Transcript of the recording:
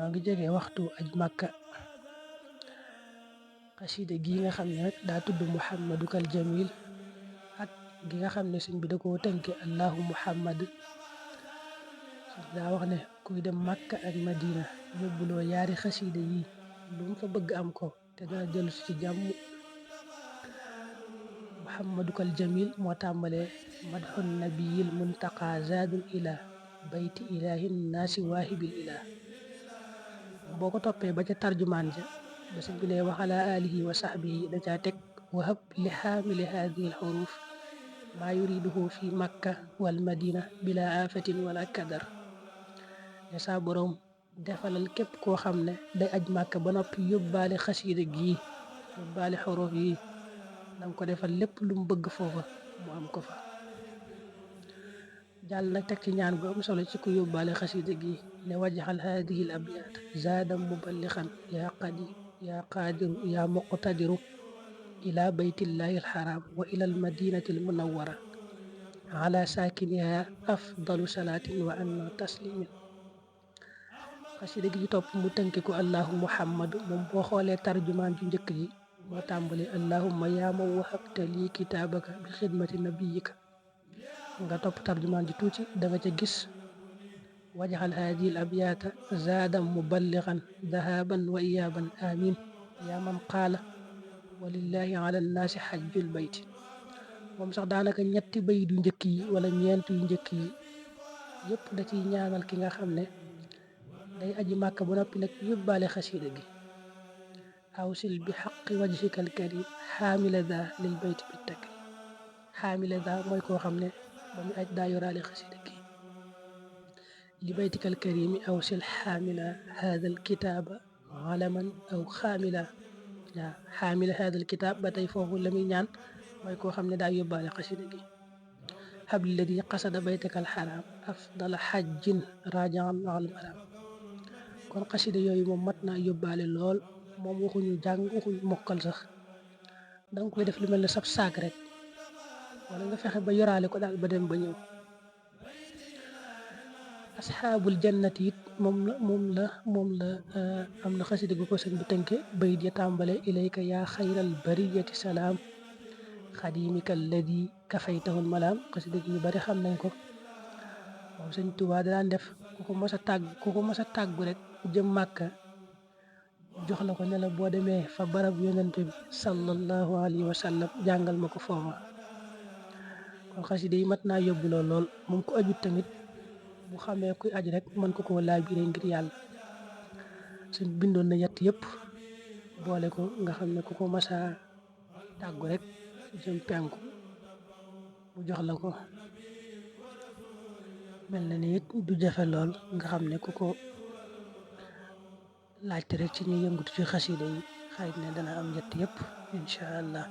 noo ngi jege waxtu aj Makka. xasida gi nga xam ne nag daa tudd Muhammadukal Jamil ak gi nga xam ne sëñ bi da koo tënke Allahu Muhammad. sëñ daa wax ne kuy dem Makka ak Madina yóbbuloo yaari xasida yi lu mu fa bëgg am ko te dana dellu si ci jàmm. Muhammadukal Jamil moo tàmbalee madxun nabiyil muntaqa zaadul ila bayti ilahin naasi waahibil ila. boo ko toppee ba ca tarjumaan ja ba sëñ bi ne wa ala alihi wa sahbihi da caa teg wahab li xaamili haadihi al xuruf maa yuriduhu fi makka wal madina bila afatin wala kadar. ne saa boroom defalal képp koo xam ne day aj Makka ba noppi yóbbaale xasida gii yóbbaale xuruf yi danga ko defal lépp lu mu bëgg foofa mu am ko fa. jàll nag teg ci ñaan gu am solo ci ku yóbbaale xasida gi ne wajaxal haadihi l abyaat zaadam muballixan yaa qaadiru yaa muqtadiru ila baytillahi alxaram wa ila almadinati almunawara ala saakiniha afdalu salaatin wa anna taslimin. xasida gi ci topp mu tënki ko allahu muhammadu moom boo xoolee tarjumaan ju njëkk ji moo tàmbali allahumma yaa man wahabta lii kitaabaka bi xidmati nabiyika. nga topp tarjumaan ji tuuti da nga ca gis wajaxal haadihi l abyaata zaadam muballigan dahaban wa iyaaban amin yaa man qaala walillahi ala nnaasi xajjul bayti. moom sax daanaka ñetti bayit yu njëkk yi wala ñeent yu njëkk yi yëpp da ciy ñaanal ki nga xam ne day aji Màkka ba noppi nag yóbbaale xasida gi awsil bi xaqi wajhikal karim xaamila daa lil bayti bi takrim. xaamila daa mooy koo xam ne ba mu aj daa yoraale xasida gi li baytikal karimi awsil xaamila haadal kitaaba alaman aw xaamila. waaw xaamila haadal kitaab ba tey foofu la muy ñaan mooy koo xam ne daa yóbbaale xasida gi habli ladi qasada baytakal xaraam afdala xajjin rajaan al maram. kon xasida yooyu moom mat naa yóbbaale lool moom waxuñu jàng waxuñu mokkal sax danga koy def lu mel ne sab saak rek wala nga fexe ba yoraale ko daal ba dem ba ñëw. asxaabul jannati it moom la am na xasida gu ko sëñ bu tënke bayit ya tàmbale ilayka yaa xayral bariyati salaam xadimika alladi kafaytahul malaam. xasida gi ñu bari xam nañ ko moom sëñ Tuubaa daan def ku ko mës a tàggu rek jëm Màkka jox la ko ne la boo demee fa barab yonent bi sallallahu alayhi wa sallam jàngal ma ko foofa. kon xasida yi mat naa yóbbu lool moom ko ajut tamit bu xamee kuy aj rek mën ko koo laabiré ngir yàlla. suñ bindoon na yett yëpp boole ko nga xam ne ku ko masa tàggu rek jëm penku mu jox la ko mel na ni it du jafe lool nga xam ne ku ko laajte rek ci ñuy yëngutu ci xasida yi xarit ne dana am yett yëpp incha allah.